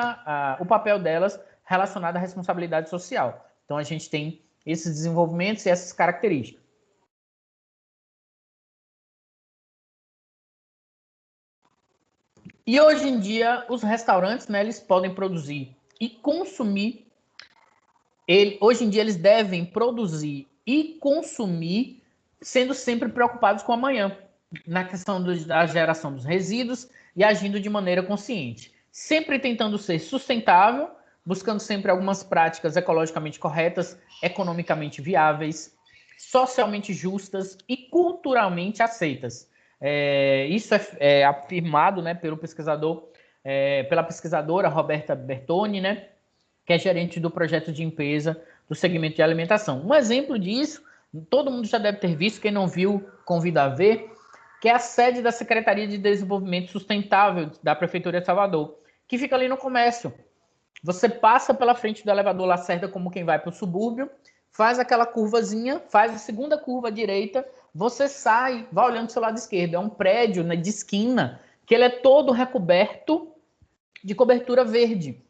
[SPEAKER 1] o papel delas relacionado à responsabilidade social. Então, a gente tem esses desenvolvimentos e essas características. E hoje em dia, os restaurantes, né, eles podem produzir e consumir. Hoje em dia, eles devem produzir e consumir, sendo sempre preocupados com o amanhã, na questão da geração dos resíduos e agindo de maneira consciente. Sempre tentando ser sustentável, buscando sempre algumas práticas ecologicamente corretas, economicamente viáveis, socialmente justas e culturalmente aceitas. Isso é afirmado, né, pelo pesquisador, pela pesquisadora Roberta Bertoni, né, que é gerente do projeto de empresa do segmento de alimentação. Um exemplo disso, todo mundo já deve ter visto, quem não viu, convido a ver, que é a sede da Secretaria de Desenvolvimento Sustentável da Prefeitura de Salvador, que fica ali no comércio. Você passa pela frente do elevador Lacerda como quem vai para o subúrbio, faz aquela curvazinha, faz a segunda curva à direita, você sai, vai olhando para o seu lado esquerdo. É um prédio, né, de esquina, que ele é todo recoberto de cobertura verde.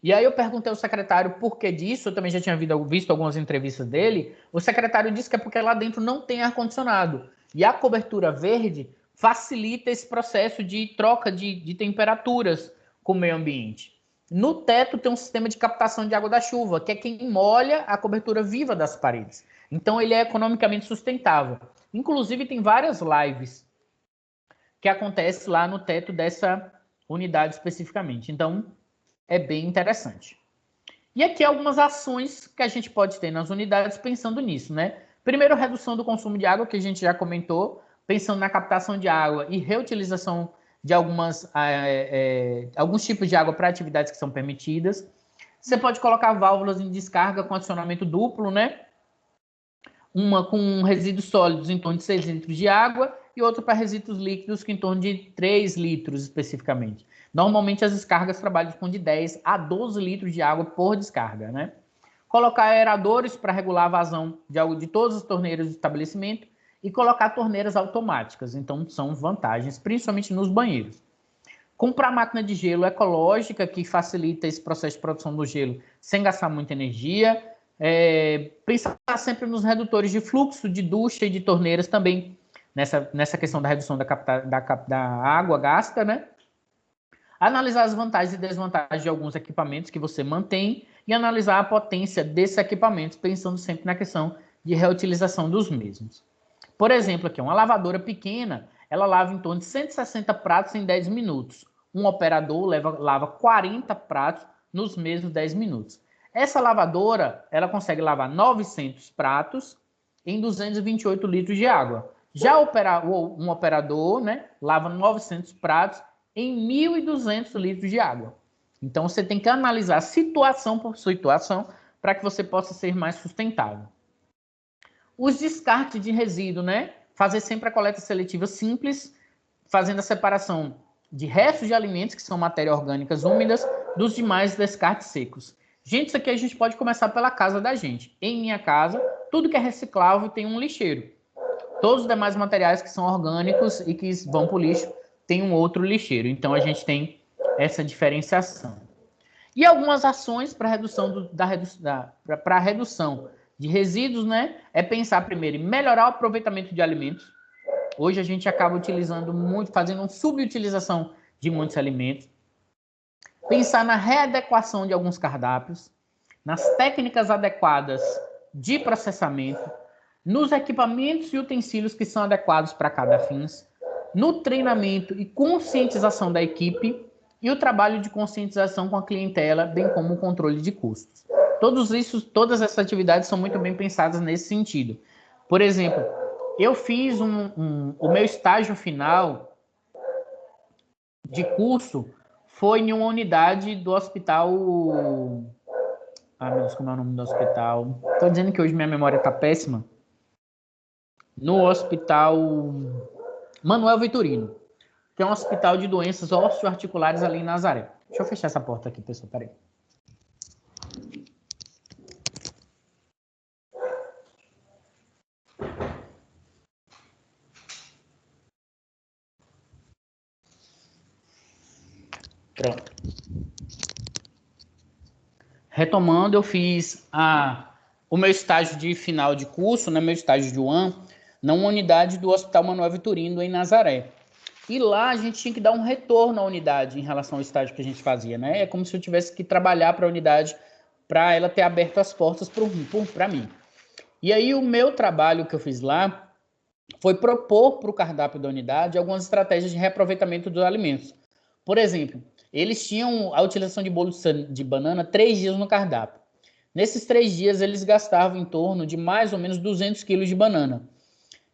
[SPEAKER 1] E aí eu perguntei ao secretário por que disso, eu também já tinha visto algumas entrevistas dele. O secretário disse que é porque lá dentro não tem ar-condicionado. E a cobertura verde facilita esse processo de troca de temperaturas com o meio ambiente. No teto tem um sistema de captação de água da chuva, que é quem molha a cobertura viva das paredes. Então ele é economicamente sustentável. Inclusive tem várias lives que acontecem lá no teto dessa unidade especificamente. Então é bem interessante. E aqui algumas ações que a gente pode ter nas unidades pensando nisso, né? Primeiro, redução do consumo de água, que a gente já comentou, pensando na captação de água e reutilização de alguns tipos de água para atividades que são permitidas. Você pode colocar válvulas em descarga com acionamento duplo, né? Uma com resíduos sólidos em torno de 6 litros de água e outra para resíduos líquidos que em torno de 3 litros especificamente. Normalmente as descargas trabalham com de 10 a 12 litros de água por descarga, né? Colocar aeradores para regular a vazão de todas as torneiras do estabelecimento e colocar torneiras automáticas. Então são vantagens, principalmente nos banheiros. Comprar máquina de gelo ecológica que facilita esse processo de produção do gelo sem gastar muita energia. Pensar sempre nos redutores de fluxo de ducha e de torneiras também, nessa questão da redução da água gasta, né? Analisar as vantagens e desvantagens de alguns equipamentos que você mantém e analisar a potência desses equipamentos, pensando sempre na questão de reutilização dos mesmos. Por exemplo, aqui, uma lavadora pequena, ela lava em torno de 160 pratos em 10 minutos. Um operador lava 40 pratos nos mesmos 10 minutos. Essa lavadora, ela consegue lavar 900 pratos em 228 litros de água. Já um operador, né, lava 900 pratos em 1.200 litros de água. Então, você tem que analisar situação por situação para que você possa ser mais sustentável. Os descartes de resíduo, né? Fazer sempre a coleta seletiva simples, fazendo a separação de restos de alimentos, que são matérias orgânicas úmidas, dos demais descartes secos. Gente, isso aqui a gente pode começar pela casa da gente. Em minha casa, tudo que é reciclável tem um lixeiro. Todos os demais materiais que são orgânicos e que vão para o lixo tem um outro lixeiro. Então, a gente tem essa diferenciação. E algumas ações para redução redução de resíduos, né? É pensar primeiro em melhorar o aproveitamento de alimentos. Hoje a gente acaba utilizando muito, fazendo uma subutilização de muitos alimentos. Pensar na readequação de alguns cardápios, nas técnicas adequadas de processamento, nos equipamentos e utensílios que são adequados para cada fins, no treinamento e conscientização da equipe e o trabalho de conscientização com a clientela, bem como o controle de custos. Todas essas atividades são muito bem pensadas nesse sentido. Por exemplo, eu fiz o meu estágio final de curso foi em uma unidade do hospital... Ah, meu Deus, como é o nome do hospital? Tô dizendo que hoje minha memória tá péssima. No hospital Manuel Vitorino, que é um hospital de doenças osteoarticulares ali em Nazaré. Deixa eu fechar essa porta aqui, pessoal, peraí. Pronto. Retomando, eu fiz o meu estágio de final de curso, né, meu estágio de UAN, na unidade do Hospital Manuel Vitorino, em Nazaré. E lá a gente tinha que dar um retorno à unidade em relação ao estágio que a gente fazia, né? É como se eu tivesse que trabalhar para a unidade, para ela ter aberto as portas para mim. E aí o meu trabalho que eu fiz lá foi propor para o cardápio da unidade algumas estratégias de reaproveitamento dos alimentos. Por exemplo, eles tinham a utilização de bolo de banana 3 dias no cardápio. Nesses 3 dias, eles gastavam em torno de mais ou menos 200 quilos de banana.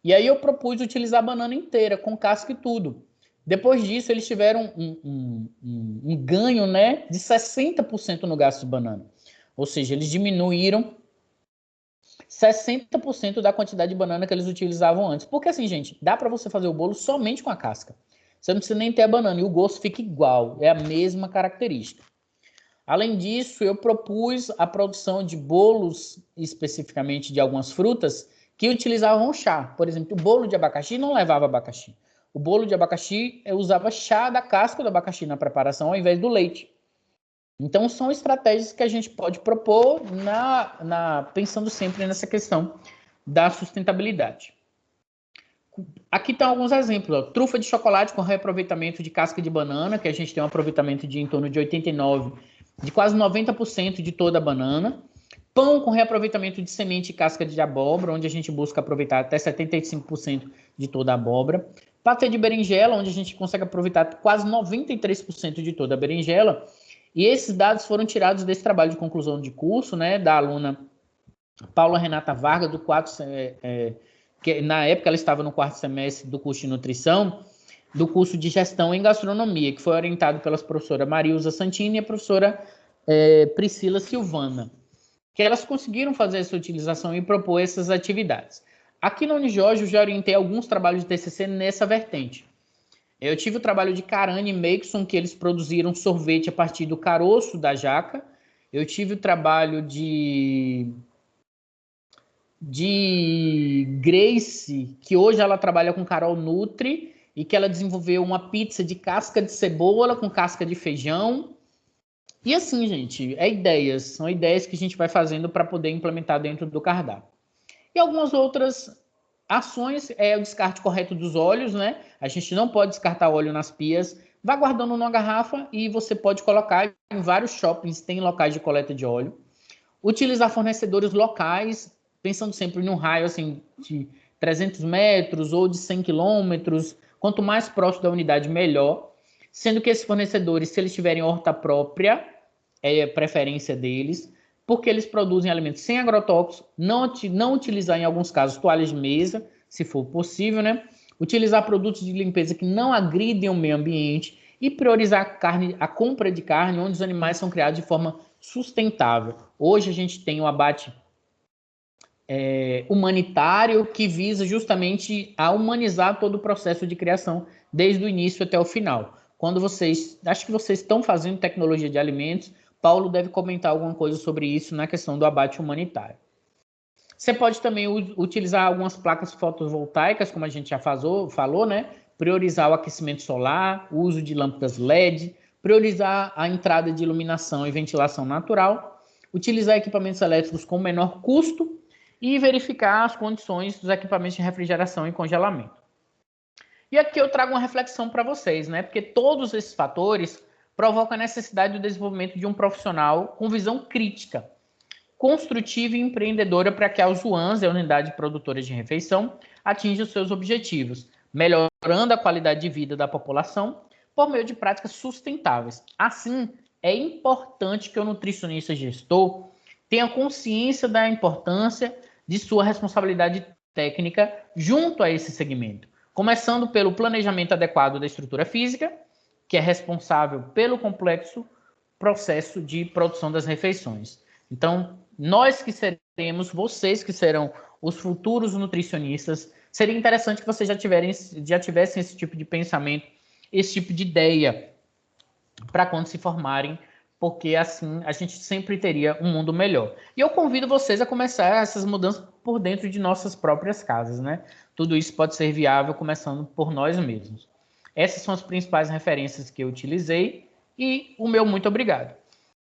[SPEAKER 1] E aí eu propus utilizar a banana inteira, com casca e tudo. Depois disso, eles tiveram um ganho, né, de 60% no gasto de banana. Ou seja, eles diminuíram 60% da quantidade de banana que eles utilizavam antes. Porque assim, gente, dá para você fazer o bolo somente com a casca. Você não precisa nem ter a banana e o gosto fica igual, é a mesma característica. Além disso, eu propus a produção de bolos, especificamente de algumas frutas, que utilizavam chá. Por exemplo, o bolo de abacaxi não levava abacaxi. O bolo de abacaxi usava chá da casca do abacaxi na preparação, ao invés do leite. Então, são estratégias que a gente pode propor pensando sempre nessa questão da sustentabilidade. Aqui estão alguns exemplos. Ó. Trufa de chocolate com reaproveitamento de casca de banana, que a gente tem um aproveitamento de em torno de 89%, de quase 90% de toda a banana. Pão com reaproveitamento de semente e casca de abóbora, onde a gente busca aproveitar até 75% de toda a abóbora. Patê de berinjela, onde a gente consegue aproveitar quase 93% de toda a berinjela. E esses dados foram tirados desse trabalho de conclusão de curso, né, da aluna Paula Renata Vargas, do que na época ela estava no 4º semestre do curso de nutrição, do curso de gestão em gastronomia, que foi orientado pelas professoras Marilza Santini e a professora Priscila Silvana, que elas conseguiram fazer essa utilização e propor essas atividades. Aqui na Unijorge eu já orientei alguns trabalhos de TCC nessa vertente. Eu tive o trabalho de Karane e Makeson, que eles produziram sorvete a partir do caroço da jaca. Eu tive o trabalho de Grace, que hoje ela trabalha com Carol Nutri, e que ela desenvolveu uma pizza de casca de cebola com casca de feijão. E assim, gente, são ideias que a gente vai fazendo para poder implementar dentro do cardápio. E algumas outras ações é o descarte correto dos óleos, né? A gente não pode descartar óleo nas pias. Vá guardando numa garrafa e você pode colocar em vários shoppings, tem locais de coleta de óleo. Utilizar fornecedores locais, pensando sempre num raio assim, de 300 metros ou de 100 quilômetros. Quanto mais próximo da unidade, melhor. Sendo que esses fornecedores, se eles tiverem horta própria, é preferência deles, porque eles produzem alimentos sem agrotóxicos, não utilizar, em alguns casos, toalhas de mesa, se for possível, né? Utilizar produtos de limpeza que não agridem o meio ambiente e priorizar a compra de carne onde os animais são criados de forma sustentável. Hoje a gente tem um abate humanitário que visa justamente a humanizar todo o processo de criação, desde o início até o final. Quando acho que vocês estão fazendo tecnologia de alimentos, Paulo deve comentar alguma coisa sobre isso na questão do abate humanitário. Você pode também utilizar algumas placas fotovoltaicas, como a gente já falou, né? Priorizar o aquecimento solar, o uso de lâmpadas LED, priorizar a entrada de iluminação e ventilação natural, utilizar equipamentos elétricos com menor custo e verificar as condições dos equipamentos de refrigeração e congelamento. E aqui eu trago uma reflexão para vocês, né? Porque todos esses fatores provocam a necessidade do desenvolvimento de um profissional com visão crítica, construtiva e empreendedora para que a UANS, a Unidade Produtora de Refeição, atinja os seus objetivos, melhorando a qualidade de vida da população por meio de práticas sustentáveis. Assim, é importante que o nutricionista gestor tenha consciência da importância de sua responsabilidade técnica junto a esse segmento, começando pelo planejamento adequado da estrutura física, que é responsável pelo complexo processo de produção das refeições. Então, nós que seremos, vocês que serão os futuros nutricionistas, seria interessante que vocês já tivessem esse tipo de pensamento, esse tipo de ideia, para quando se formarem, porque assim a gente sempre teria um mundo melhor. E eu convido vocês a começar essas mudanças por dentro de nossas próprias casas, né? Tudo isso pode ser viável começando por nós mesmos. Essas são as principais referências que eu utilizei e o meu muito obrigado.